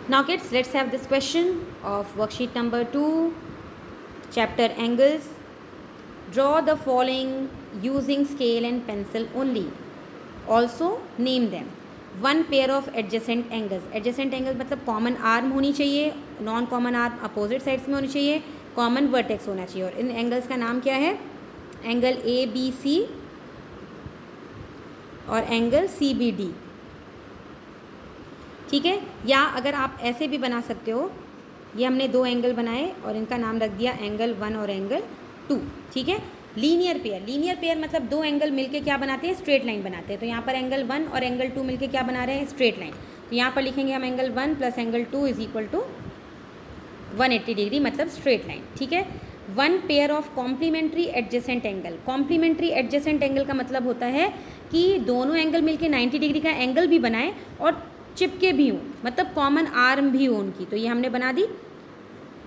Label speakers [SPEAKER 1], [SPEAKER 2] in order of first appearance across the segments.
[SPEAKER 1] Now kids, let's have this question of worksheet number 2, chapter angles. Draw the following using scale and pencil only. Also name them. One pair of adjacent angles. Adjacent angles मतलब common arm होनी चाहिए, non common arm opposite sides में होनी चाहिए, common vertex होना चाहिए. और इन angles का नाम क्या है? एंगल ए बी सी और एंगल सी बी डी. ठीक है. या अगर आप ऐसे भी बना सकते हो, ये हमने दो एंगल बनाए और इनका नाम रख दिया एंगल 1 और एंगल 2. ठीक है. Linear pair. लीनियर पेयर मतलब दो एंगल मिलके क्या बनाते हैं? स्ट्रेट लाइन बनाते हैं. तो यहाँ पर एंगल 1 और एंगल 2 मिलके क्या बना रहे हैं? Straight line. तो यहाँ पर लिखेंगे हम angle 1 plus angle 2 is equal to 180 degree मतलब स्ट्रेट लाइन. ठीक है. One pair of complementary adjacent angle. Complementary adjacent angle का मतलब होता है कि दोनों एंगल मिलके 90 डिग्री का एंगल भी बनाए और चिपके भी हों, मतलब कॉमन आर्म भी हो उनकी. तो ये हमने बना दी.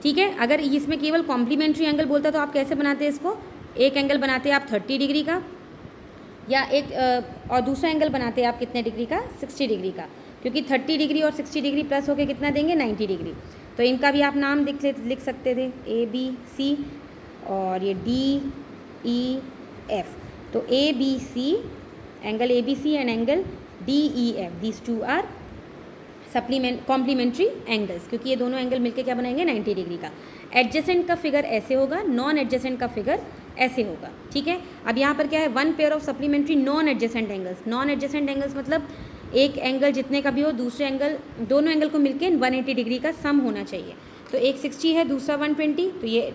[SPEAKER 1] ठीक है. अगर इसमें केवल कॉम्प्लीमेंट्री एंगल बोलता तो आप कैसे बनाते हैं इसको? एक एंगल बनाते हैं आप 30 डिग्री का, या एक और दूसरा एंगल बनाते हैं आप कितने डिग्री का? 60 डिग्री का. क्योंकि 30 डिग्री और 60 डिग्री प्लस होकर कितना देंगे? 90 डिग्री. तो इनका भी आप नाम लिख सकते थे, ए बी सी और ये डी ई एफ. तो A B C, angle A B C and angle D E F, these two are complementary angles, क्योंकि ये दोनों एंगल मिलके क्या बनाएंगे? 90 डिग्री का. एडजेसेंट का फिगर ऐसे होगा, नॉन एडजेसेंट का फिगर ऐसे होगा. ठीक है. अब यहाँ पर क्या है? One pair of supplementary non adjacent angles. Non adjacent angles मतलब एक एंगल जितने का भी हो, दूसरे एंगल, दोनों एंगल को मिलके 180 डिग्री का सम होना चाहिए. तो एक 60 है, दूसरा 120. तो ये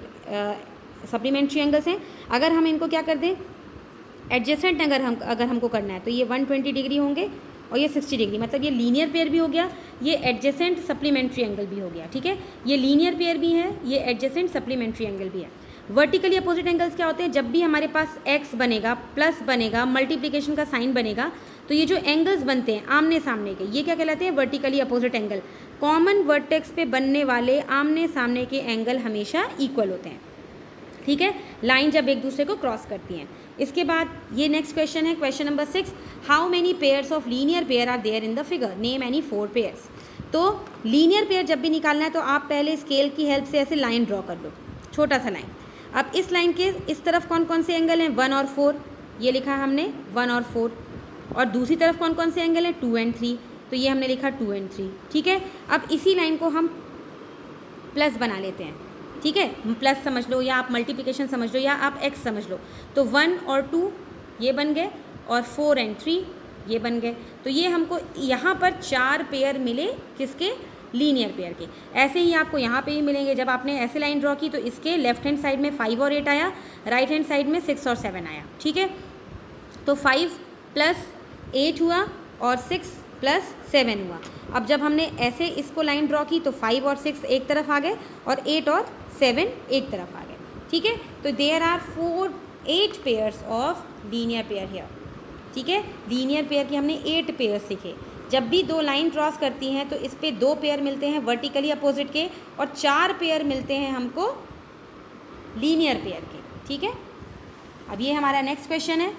[SPEAKER 1] सप्लीमेंट्री एंगल्स हैं. अगर हम इनको क्या कर दें? एडजेसेंट अगर हमको करना है तो ये 120 डिग्री होंगे और ये 60 डिग्री. मतलब ये लीनियर पेयर भी हो गया, ये एडजेसेंट सप्लीमेंट्री एंगल भी हो गया. ठीक है. ये लीनियर पेयर भी है, ये एडजेसेंट सप्लीमेंट्री एंगल भी है. वर्टिकली अपोजिट एंगल्स क्या होते हैं? जब भी हमारे पास एक्स बनेगा, प्लस बनेगा, मल्टीप्लिकेशन का साइन बनेगा, तो ये जो एंगल्स बनते हैं आमने सामने के, ये क्या कहलाते हैं? Vertically opposite angle. Common vertex पे बनने वाले आमने सामने के एंगल हमेशा इक्वल होते हैं. ठीक है. लाइन जब एक दूसरे को क्रॉस करती हैं. इसके बाद ये नेक्स्ट क्वेश्चन है, question number 6. How many pairs of linear pair are there in the figure? Name any 4 pairs. तो लीनियर पेयर जब भी निकालना है तो आप पहले स्केल की हेल्प से ऐसे लाइन ड्रॉ कर लो, छोटा सा लाइन. अब इस लाइन के इस तरफ कौन कौन से एंगल हैं? 1 और 4. ये लिखा है हमने 1 और 4. और दूसरी तरफ कौन कौन से एंगल हैं? 2 and 3. तो ये हमने लिखा 2 and 3. ठीक है. अब इसी लाइन को हम प्लस बना लेते हैं. ठीक है. प्लस समझ लो, या आप मल्टीप्लिकेशन समझ लो, या आप एक्स समझ लो. तो 1 और 2 ये बन गए और 4 and 3 ये बन गए. तो ये हमको यहाँ पर 4 पेयर मिले. किसके? लीनियर पेयर के. ऐसे ही आपको यहाँ पे ही मिलेंगे. जब आपने ऐसे लाइन ड्रॉ की तो इसके लेफ्ट हैंड साइड में 5 और 8 आया, राइट हैंड साइड में 6 और 7 आया. ठीक है. तो 5 प्लस 8 हुआ और 6 प्लस 7 हुआ. अब जब हमने ऐसे इसको लाइन ड्रॉ की तो 5 और 6 एक तरफ आ गए और 8 और 7 एक तरफ आ गए. ठीक है. तो there are 8 pairs of linear pair here. ठीक है. लीनियर पेयर की हमने 8 पेयर्स लिखे. जब भी दो लाइन क्रॉस करती हैं तो इस पे 2 पेयर मिलते हैं वर्टिकली अपोजिट के और 4 पेयर मिलते हैं हमको लीनियर पेयर के. ठीक है. अब ये हमारा नेक्स्ट क्वेश्चन है.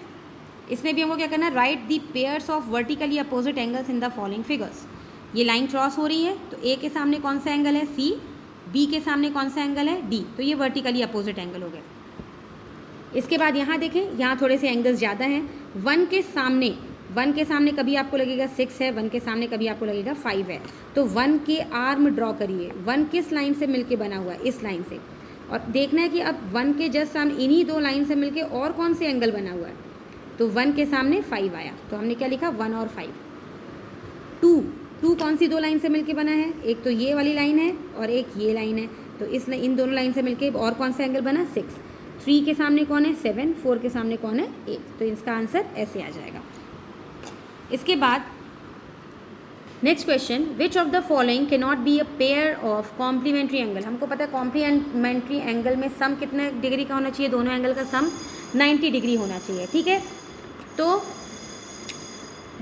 [SPEAKER 1] इसमें भी हमको क्या करना है? Right the pairs of vertically opposite angles in the following figures. ये लाइन क्रॉस हो रही है तो ए के सामने कौन सा एंगल है? सी. बी के सामने कौन सा एंगल है? डी. तो ये वर्टिकली अपोजिट एंगल हो गए. इसके बाद यहाँ देखें, यहाँ थोड़े से एंगल्स ज़्यादा हैं. 1 के सामने कभी आपको लगेगा 6 है, 1 के सामने कभी आपको लगेगा 5 है. तो 1 के आर्म ड्रॉ करिए. 1 किस लाइन से मिलके बना हुआ है? इस लाइन से. और देखना है कि अब 1 के जस्ट सामने इन्हीं दो लाइन से मिलके और कौन से एंगल बना हुआ है? तो 1 के सामने 5 आया, तो हमने क्या लिखा? 1 और 5. 2 कौन सी दो लाइन से मिलके बना है? एक तो ये वाली लाइन है और एक ये लाइन है. तो इन दोनों लाइन से मिलके और कौन सा एंगल बना? 6. 3 के सामने कौन है? 7. 4 के सामने कौन है? 8. तो इसका आंसर ऐसे आ जाएगा. इसके बाद next question, which of the following can not be a pair of complementary angle. हमको पता है कॉम्प्लीमेंट्री एंगल में सम कितने डिग्री का होना चाहिए? दोनों एंगल का सम 90 डिग्री होना चाहिए. ठीक है. तो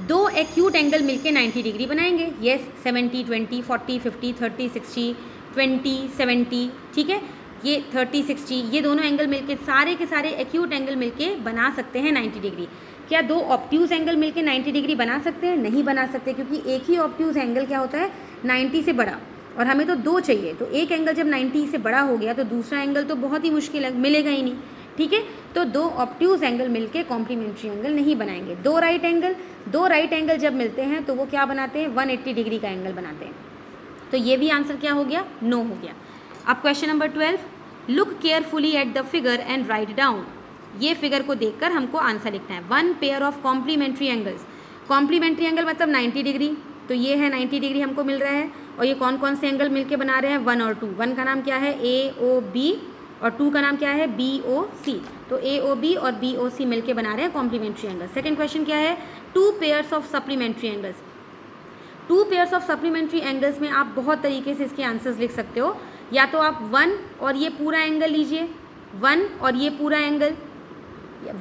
[SPEAKER 1] दो एक्यूट एंगल मिलके 90 डिग्री बनाएंगे. येस. 70 20 40 50 30 60 20 70. ठीक है. ये 30 60 ये दोनों एंगल मिलके सारे के सारे एक्यूट एंगल मिलके बना सकते हैं 90 डिग्री. क्या दो ऑब्ट्यूज एंगल मिलके 90 डिग्री बना सकते हैं? नहीं बना सकते, क्योंकि एक ही ऑब्ट्यूज एंगल क्या होता है? 90 से बड़ा. और हमें तो 2 चाहिए, तो एक एंगल जब 90 से बड़ा हो गया तो दूसरा एंगल तो बहुत ही मुश्किल है, मिलेगा ही नहीं, ठीक है। तो 2 ऑब्ट्यूज एंगल मिलके कॉम्प्लीमेंट्री एंगल नहीं बनाएंगे। 2 राइट एंगल जब मिलते हैं तो वो क्या बनाते हैं, 180 डिग्री का एंगल बनाते हैं। तो ये भी आंसर क्या हो गया, नो हो गया। अब question number 12, look carefully at the figure and write down. ये फिगर को देखकर हमको आंसर लिखना है। 1 pair of complementary angles, complementary angle मतलब 90 डिग्री, तो ये है 90 डिग्री हमको मिल रहा है। और ये कौन कौन से एंगल मिलके बना रहे हैं, 1 और 2। 1 का नाम क्या है AOB और 2 का नाम क्या है BOC। तो AOB और BOC मिलके बना रहे हैं कॉम्प्लीमेंट्री एंगल। सेकंड क्वेश्चन क्या है, 2 pairs of supplementary angles. 2 pairs of supplementary angles में आप बहुत तरीके से इसके आंसर्स लिख सकते हो। या तो आप 1 और ये पूरा एंगल लीजिए, 1 और ये पूरा एंगल,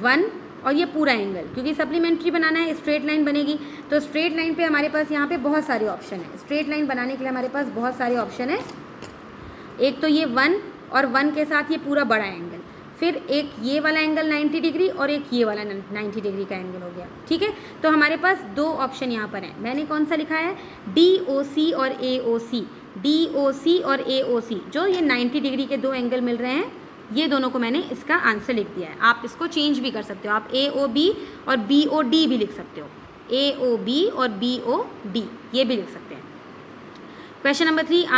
[SPEAKER 1] 1 और ये पूरा एंगल, क्योंकि सप्लीमेंट्री बनाना है, स्ट्रेट लाइन बनेगी। तो स्ट्रेट लाइन पे हमारे पास यहाँ पे बहुत सारे ऑप्शन है। स्ट्रेट लाइन बनाने के लिए हमारे पास बहुत सारे ऑप्शन है। एक तो ये 1 और 1 के साथ ये पूरा बड़ा एंगल, फिर एक ये वाला एंगल 90 डिग्री और एक ये वाला 90 डिग्री का एंगल हो गया, ठीक है। तो हमारे पास 2 ऑप्शन यहाँ पर हैं। मैंने कौन सा लिखा है, DOC और AOC। DOC और AOC जो ये 90 डिग्री के 2 एंगल मिल रहे हैं, ये दोनों को मैंने इसका आंसर लिख दिया है। आप इसको चेंज भी कर सकते हो, आप AOB और BOD भी लिख सकते हो, AOB और BOD ये भी लिख सकते हैं। Question number 13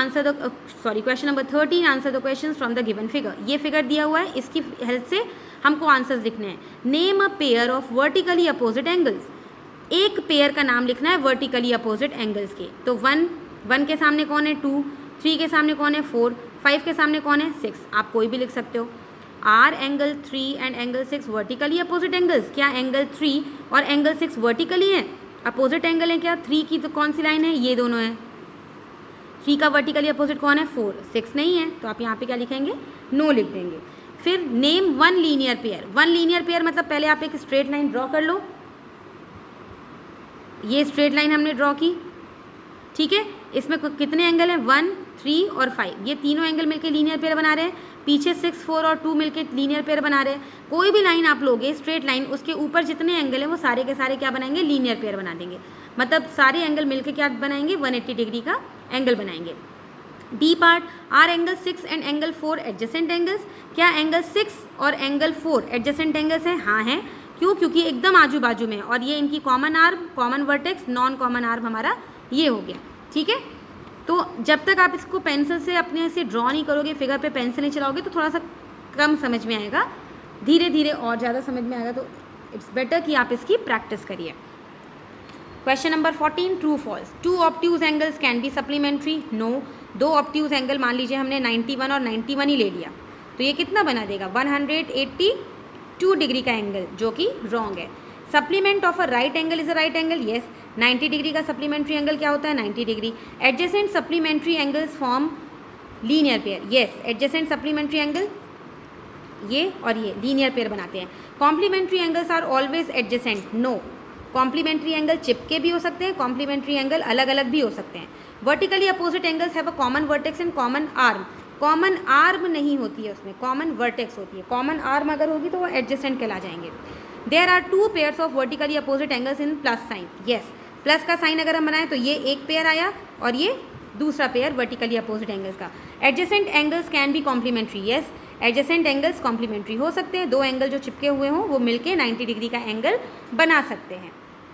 [SPEAKER 1] answer the questions from the given figure. ये फिगर दिया हुआ है, इसकी हेल्प से हमको आंसर्स लिखने हैं। Name a pair of vertically opposite angles. एक पेयर का नाम लिखना है वर्टिकली अपोजिट एंगल्स के। तो 1 के सामने कौन है 2, 3 के सामने कौन है 4, 5 के सामने कौन है 6। आप कोई भी लिख सकते हो। R angle 3 and angle 6 vertically opposite angles. क्या एंगल 3 और एंगल 6 वर्टिकली है, अपोजिट एंगल है क्या। 3 की तो कौन सी लाइन है, ये दोनों है। 3 का वर्टिकली अपोजिट कौन है 4, 6 नहीं है, तो आप यहाँ पे क्या लिखेंगे, नो लिख देंगे। फिर name 1 linear pair. 1 linear pair मतलब पहले आप एक स्ट्रेट लाइन ड्रॉ कर लो। ये स्ट्रेट लाइन हमने ड्रॉ की, ठीक है। इसमें कितने एंगल हैं, 1, 3 और 5। ये तीनों एंगल मिलके लीनियर पेयर बना रहे हैं। पीछे 6, 4 और 2 मिलके लीनियर पेयर बना रहे हैं। कोई भी लाइन आप लोगे स्ट्रेट लाइन, उसके ऊपर जितने एंगल हैं वो सारे के सारे क्या बनाएंगे, लीनियर पेयर बना देंगे। मतलब सारे एंगल मिलके क्या बनाएंगे, 180 डिग्री का एंगल बनाएंगे। D part, R angle 6 and angle 4 adjacent angles. क्या एंगल 6 और एंगल 4 एडजेसेंट एंगल्स हैं, हाँ हैं। क्यों, क्योंकि एकदम आजू बाजू में, और ये इनकी common arm, common vertex, non common arm हमारा ये हो गया, ठीक है। तो जब तक आप इसको पेंसिल से अपने से ड्रॉ नहीं करोगे, फिगर पे पेंसिल नहीं चलाओगे, तो थोड़ा सा कम समझ में आएगा। धीरे धीरे और ज़्यादा समझ में आएगा, तो इट्स बेटर कि आप इसकी प्रैक्टिस करिए। Question number 14, true false. 2 obtuse angles can be supplementary, no. 2 obtuse angle मान लीजिए हमने 91 और 91 ही ले लिया, तो ये कितना बना देगा, 182 डिग्री का एंगल, जो कि रॉन्ग है। Supplement of a right angle is a right angle, yes. 90 degree का सप्लीमेंट्री एंगल क्या होता है, 90 degree. Adjacent supplementary angles form linear pair, yes. Adjacent supplementary angle ये और ये लीनियर पेयर बनाते हैं। Complementary angles are always adjacent, no. Complementary angle चिपके भी हो सकते हैं, कॉम्प्लीमेंट्री एंगल अलग अलग भी हो सकते हैं। Vertically opposite angles have a common vertex and common arm. Common arm नहीं होती है उसमें, कॉमन वर्टेक्स होती है। कॉमन आर्म अगर होगी तो वो एडजेसेंट कहला जाएंगे। There are 2 pairs of vertically opposite angles in plus sign, yes. Plus का साइन अगर हम बनाएं तो ये एक पेयर आया और ये दूसरा पेयर वर्टिकली अपोजिट एंगल्स का। Adjacent angles can be complementary, yes. Adjacent angles complementary हो सकते हैं। 2 एंगल जो चिपके हुए हों वो मिलके 90 डिग्री का एंगल बना सकते हैं।